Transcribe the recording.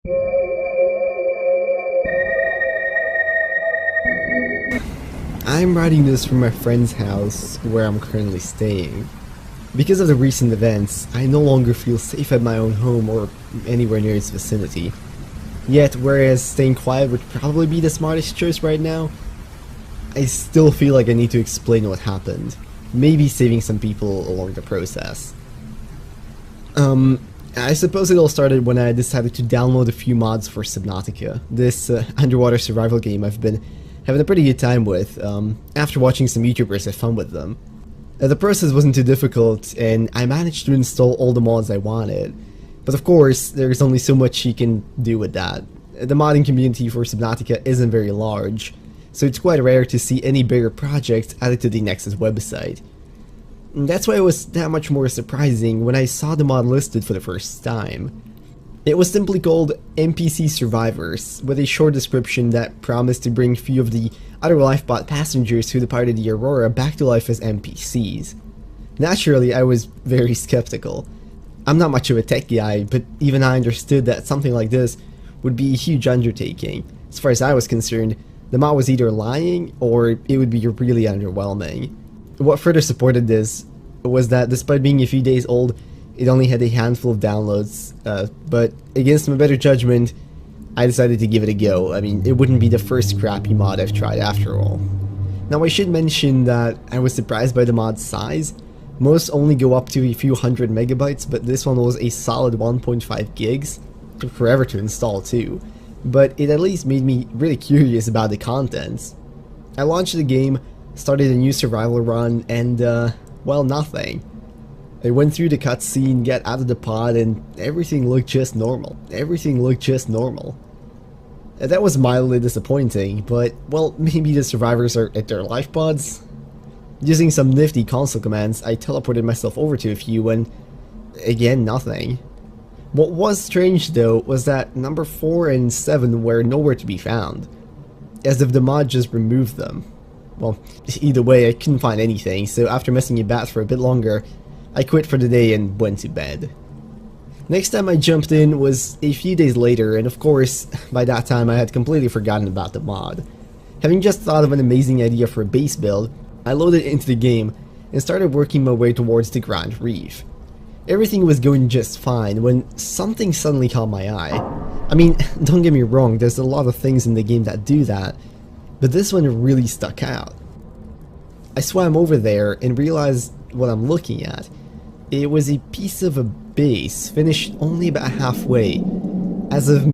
I'm writing this from my friend's house, where I'm currently staying. Because of the recent events, I no longer feel safe at my own home or anywhere near its vicinity. Yet, whereas staying quiet would probably be the smartest choice right now, I still feel like I need to explain what happened, maybe saving some people along the process. I suppose it all started when I decided to download a few mods for Subnautica, this underwater survival game I've been having a pretty good time with, after watching some YouTubers have fun with them. The process wasn't too difficult, and I managed to install all the mods I wanted. But of course, there's only so much you can do with that. The modding community for Subnautica isn't very large, so it's quite rare to see any bigger projects added to the Nexus website. And that's why it was that much more surprising when I saw the mod listed for the first time. It was simply called NPC Survivors, with a short description that promised to bring few of the other lifebot passengers who departed the Aurora back to life as NPCs. Naturally, I was very skeptical. I'm not much of a tech guy, but even I understood that something like this would be a huge undertaking. As far as I was concerned, the mod was either lying, or it would be really underwhelming. What further supported this was that despite being a few days old, it only had a handful of downloads, but against my better judgment, I decided to give it a go. I mean, it wouldn't be the first crappy mod I've tried after all. Now I should mention that I was surprised by the mod's size. Most only go up to a few hundred megabytes, but this one was a solid 1.5 gigs. Took forever to install too, but it at least made me really curious about the contents. I launched the game, started a new survival run, and well, nothing. I went through the cutscene, got out of the pod, and everything looked just normal. That was mildly disappointing, but, well, maybe the survivors are at their life pods? Using some nifty console commands, I teleported myself over to a few and, again, nothing. What was strange though was that number 4 and 7 were nowhere to be found, as if the mod just removed them. Well, either way, I couldn't find anything, so after messing about for a bit longer, I quit for the day and went to bed. Next time I jumped in was a few days later, and of course, by that time I had completely forgotten about the mod. Having just thought of an amazing idea for a base build, I loaded it into the game and started working my way towards the Grand Reef. Everything was going just fine when something suddenly caught my eye. I mean, don't get me wrong, there's a lot of things in the game that do that, but this one really stuck out. I swam over there and realized what I'm looking at. It was a piece of a base, finished only about halfway, as if